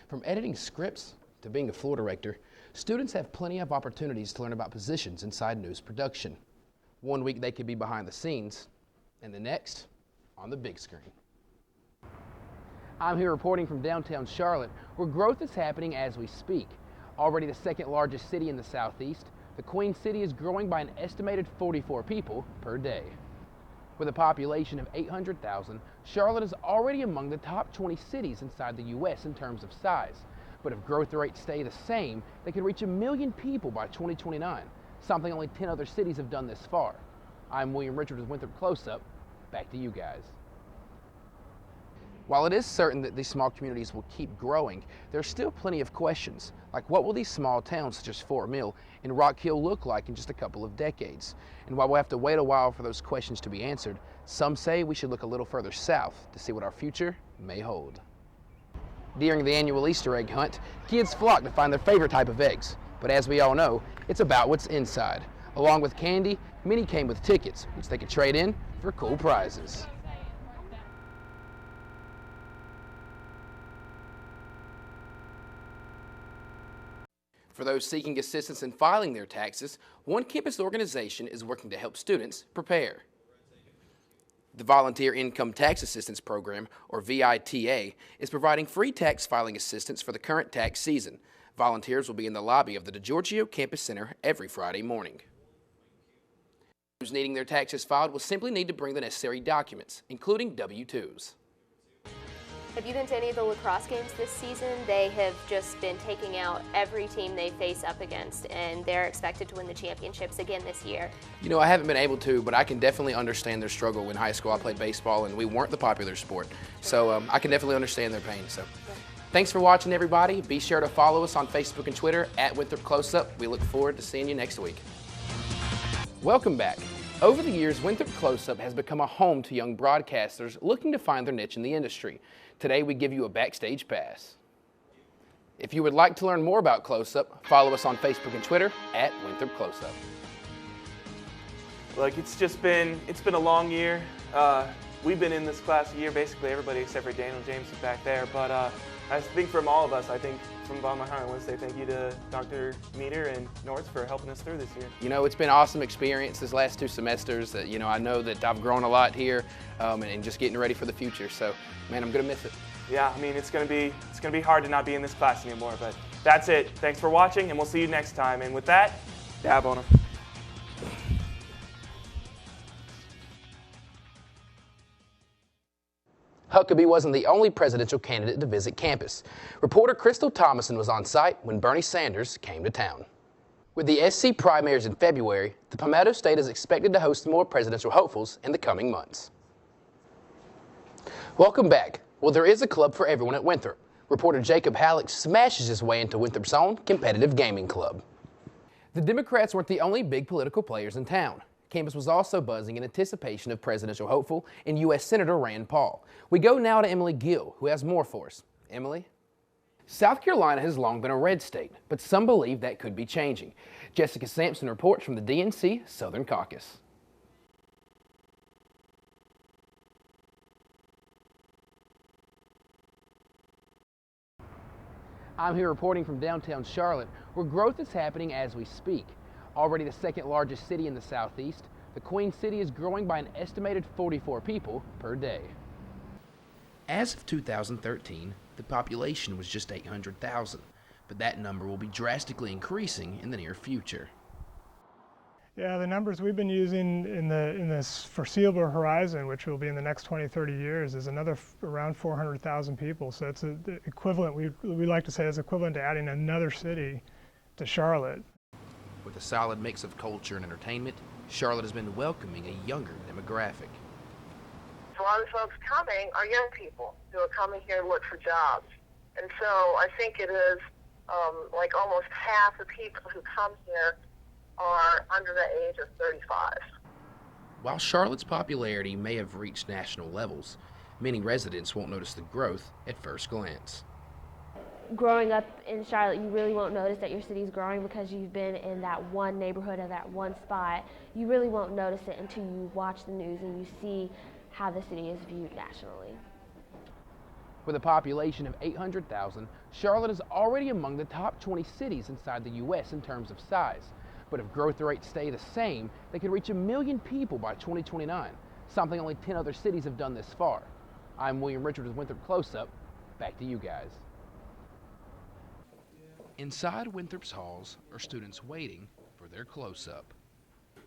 From editing scripts to being a floor director, students have plenty of opportunities to learn about positions inside news production. One week they could be behind the scenes, and the next, on the big screen. I'm here reporting from downtown Charlotte, where growth is happening as we speak. Already the second largest city in the Southeast, the Queen City is growing by an estimated 44 people per day. With a population of 800,000, Charlotte is already among the top 20 cities inside the U.S. in terms of size. But if growth rates stay the same, they could reach 1 million people by 2029, something only 10 other cities have done this far. I'm William Richards with Winthrop Close-Up. Back to you guys. While it is certain that these small communities will keep growing, there are still plenty of questions, like what will these small towns such as Fort Mill and Rock Hill look like in just a couple of decades? And while we'll have to wait a while for those questions to be answered, some say we should look a little further south to see what our future may hold. During the annual Easter egg hunt, kids flock to find their favorite type of eggs. But as we all know, it's about what's inside. Along with candy, many came with tickets, which they could trade in for cool prizes. For those seeking assistance in filing their taxes, one campus organization is working to help students prepare. The Volunteer Income Tax Assistance Program, or VITA, is providing free tax filing assistance for the current tax season. Volunteers will be in the lobby of the DeGiorgio Campus Center every Friday morning. Those needing their taxes filed will simply need to bring the necessary documents, including W-2s. Have you been to any of the lacrosse games this season? They have just been taking out every team they face up against, and they're expected to win the championships again this year. You know, I haven't been able to, but I can definitely understand their struggle. In high school, I played baseball, and we weren't the popular sport. So I can definitely understand their pain. So, thanks for watching, everybody. Be sure to follow us on Facebook and Twitter at Winthrop Close-Up. We look forward to seeing you next week. Welcome back. Over the years, Winthrop Close-Up has become a home to young broadcasters looking to find their niche in the industry. Today, we give you a backstage pass. If you would like to learn more about Close-Up, follow us on Facebook and Twitter at Winthrop Close-Up. Look, it's been a long year. We've been in this class a year, basically everybody except for Daniel James is back there. But I think from all of us, I think from the bottom of my heart, I want to say thank you to Dr. Meter and North for helping us through this year. You know, it's been an awesome experience this last 2 semesters. You know, I know that I've grown a lot here and just getting ready for the future. So, man, I'm going to miss it. Yeah, I mean, it's gonna be hard to not be in this class anymore, but that's it. Thanks for watching, and we'll see you next time. And with that, dab on them. Huckabee wasn't the only presidential candidate to visit campus. Reporter Crystal Thomason was on site when Bernie Sanders came to town. With the SC primaries in February, the Palmetto State is expected to host more presidential hopefuls in the coming months. Welcome back. Well, there is a club for everyone at Winthrop. Reporter Jacob Halleck smashes his way into Winthrop's own competitive gaming club. The Democrats weren't the only big political players in town. Campus was also buzzing in anticipation of presidential hopeful and U.S. Senator Rand Paul. We go now to Emily Gill, who has more for us. Emily? South Carolina has long been a red state, but some believe that could be changing. Jessica Sampson reports from the DNC Southern Caucus. I'm here reporting from downtown Charlotte, where growth is happening as we speak. Already the second largest city in the Southeast, the Queen City is growing by an estimated 44 people per day. As of 2013, the population was just 800,000, but that number will be drastically increasing in the near future. Yeah, the numbers we've been using in this foreseeable horizon, which will be in the next 20, 30 years, is another around 400,000 people. So it's the equivalent, we like to say it's equivalent to adding another city to Charlotte. With a solid mix of culture and entertainment, Charlotte has been welcoming a younger demographic. A lot of folks coming are young people who are coming here to look for jobs. And so I think it is like almost half the people who come here are under the age of 35. While Charlotte's popularity may have reached national levels, many residents won't notice the growth at first glance. Growing up in Charlotte, you really won't notice that your city's growing because you've been in that one neighborhood or that one spot. You really won't notice it until you watch the news and you see how the city is viewed nationally. With a population of 800,000, Charlotte is already among the top 20 cities inside the U.S. in terms of size. But if growth rates stay the same, they could reach 1 million people by 2029, something only 10 other cities have done this far. I'm William Richard with Winthrop Close-Up. Back to you guys. Inside Winthrop's halls are students waiting for their close-up.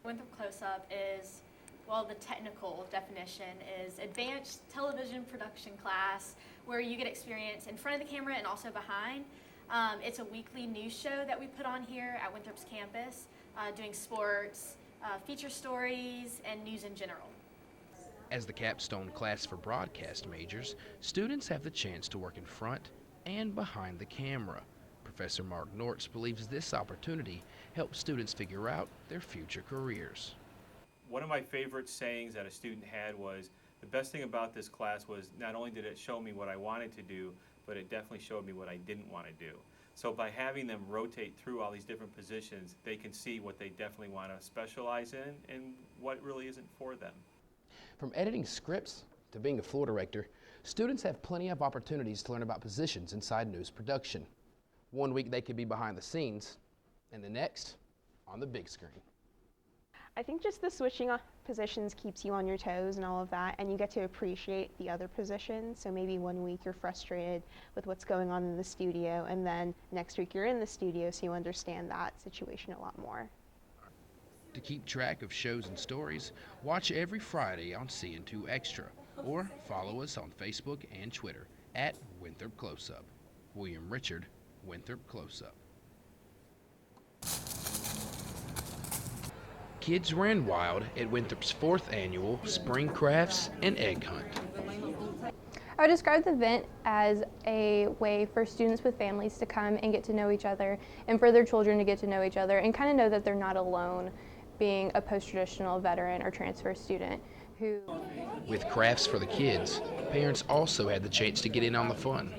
Winthrop Close-Up is, well, the technical definition is advanced television production class where you get experience in front of the camera and also behind. It's a weekly news show that we put on here at Winthrop's campus, doing sports, feature stories, and news in general. As the capstone class for broadcast majors, students have the chance to work in front and behind the camera. Professor Mark Nortz believes this opportunity helps students figure out their future careers. One of my favorite sayings that a student had was, the best thing about this class was not only did it show me what I wanted to do, but it definitely showed me what I didn't want to do. So by having them rotate through all these different positions, they can see what they definitely want to specialize in and what really isn't for them. From editing scripts to being a floor director, students have plenty of opportunities to learn about positions inside news production. One week they could be behind the scenes, and the next, on the big screen. I think just the switching off positions keeps you on your toes and all of that, and you get to appreciate the other positions. So maybe one week you're frustrated with what's going on in the studio, and then next week you're in the studio, so you understand that situation a lot more. To keep track of shows and stories, watch every Friday on CN2 Extra, or follow us on Facebook and Twitter at Winthrop Close-Up. William Richard, Winthrop Close-Up. Kids ran wild at Winthrop's 4th annual Spring Crafts and Egg Hunt. I would describe the event as a way for students with families to come and get to know each other, and for their children to get to know each other and kind of know that they're not alone being a post-traditional veteran or transfer student who... With crafts for the kids, parents also had the chance to get in on the fun.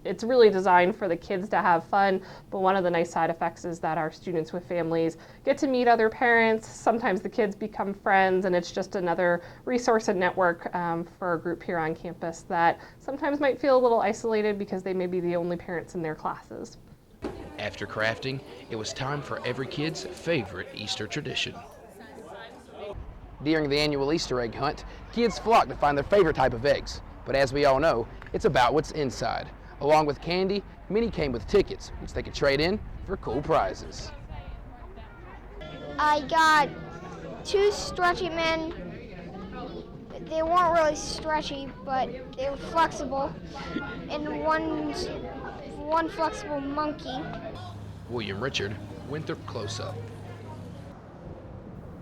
It's really designed for the kids to have fun, but one of the nice side effects is that our students with families get to meet other parents. Sometimes the kids become friends, and it's just another resource and network for a group here on campus that sometimes might feel a little isolated because they may be the only parents in their classes. After crafting, it was time for every kid's favorite Easter tradition. During the annual Easter egg hunt, kids flock to find their favorite type of eggs. But as we all know, it's about what's inside. Along with candy, many came with tickets, which they could trade in for cool prizes. I got 2 stretchy men. They weren't really stretchy, but they were flexible, and one flexible monkey. William Richard, Winthrop Close-Up.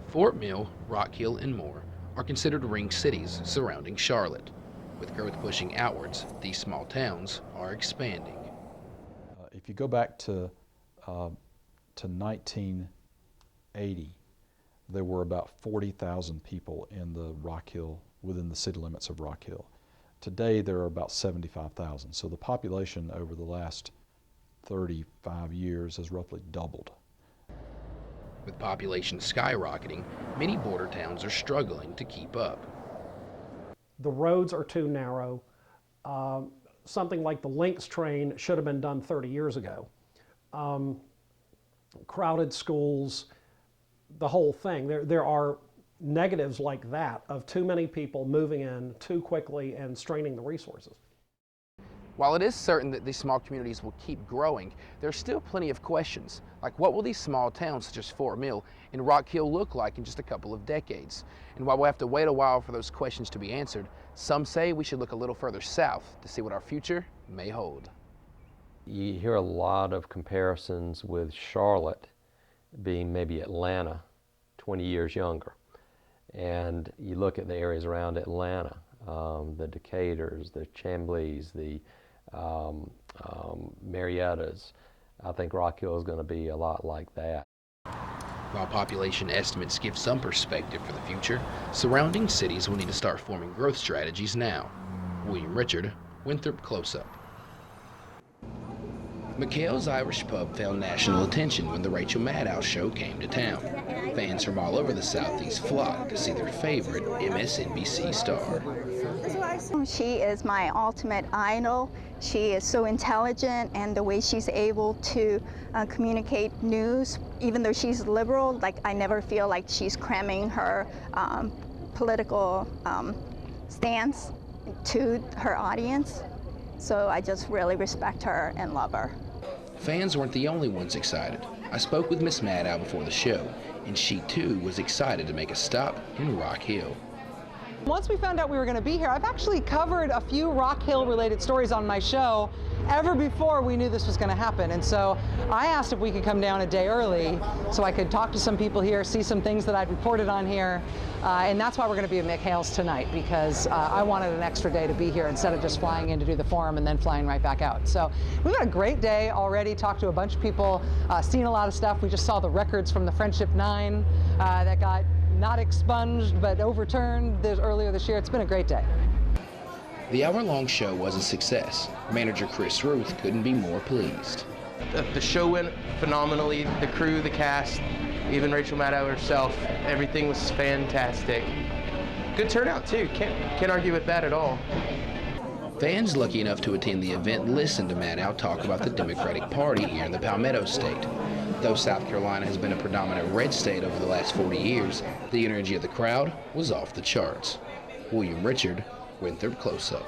Fort Mill, Rock Hill, and more are considered ring cities surrounding Charlotte. With growth pushing outwards, these small towns are expanding. If you go back to 1980, there were about 40,000 people in the Rock Hill, within the city limits of Rock Hill. Today there are about 75,000. So the population over the last 35 years has roughly doubled. With population skyrocketing, many border towns are struggling to keep up. The roads are too narrow. Something like the Lynx train should have been done 30 years ago. Crowded schools, the whole thing. There are negatives like that of too many people moving in too quickly and straining the resources. While it is certain that these small communities will keep growing, there's still plenty of questions, like what will these small towns such as Fort Mill and Rock Hill look like in just a couple of decades? And while we'll have to wait a while for those questions to be answered, some say we should look a little further south to see what our future may hold. You hear a lot of comparisons with Charlotte being maybe Atlanta 20 years younger. And you look at the areas around Atlanta, the Decaturs, the Chambleys, the Mariettas. I think Rock Hill is going to be a lot like that. While population estimates give some perspective for the future, surrounding cities will need to start forming growth strategies now. William Richard, Winthrop Close-Up. McHale's Irish Pub found national attention when the Rachel Maddow show came to town. Fans from all over the Southeast flocked to see their favorite MSNBC star. She is my ultimate idol. She is so intelligent, and the way she's able to communicate news, even though she's liberal, like I never feel like she's cramming her political stance to her audience. So I just really respect her and love her. Fans weren't the only ones excited. I spoke with Miss Maddow before the show, and she too was excited to make a stop in Rock Hill. Once we found out we were going to be here, I've actually covered a few Rock Hill related stories on my show ever before we knew this was going to happen. And so I asked if we could come down a day early so I could talk to some people here, see some things that I'd reported on here. And that's why we're going to be at McHale's tonight, because I wanted an extra day to be here instead of just flying in to do the forum and then flying right back out. So we've had a great day already, talked to a bunch of people, seen a lot of stuff. We just saw the records from the Friendship 9 that got not expunged but overturned earlier this year. It's been a great day. The hour-long show was a success. Manager Chris Ruth couldn't be more pleased. The show went phenomenally. The crew, the cast, even Rachel Maddow herself, everything was fantastic. Good turnout too, can't argue with that at all. Fans lucky enough to attend the event listened to Maddow talk about the Democratic Party here in the Palmetto State. Though South Carolina has been a predominant red state over the last 40 years, the energy of the crowd was off the charts. William Richard, Winthrop Close-Up.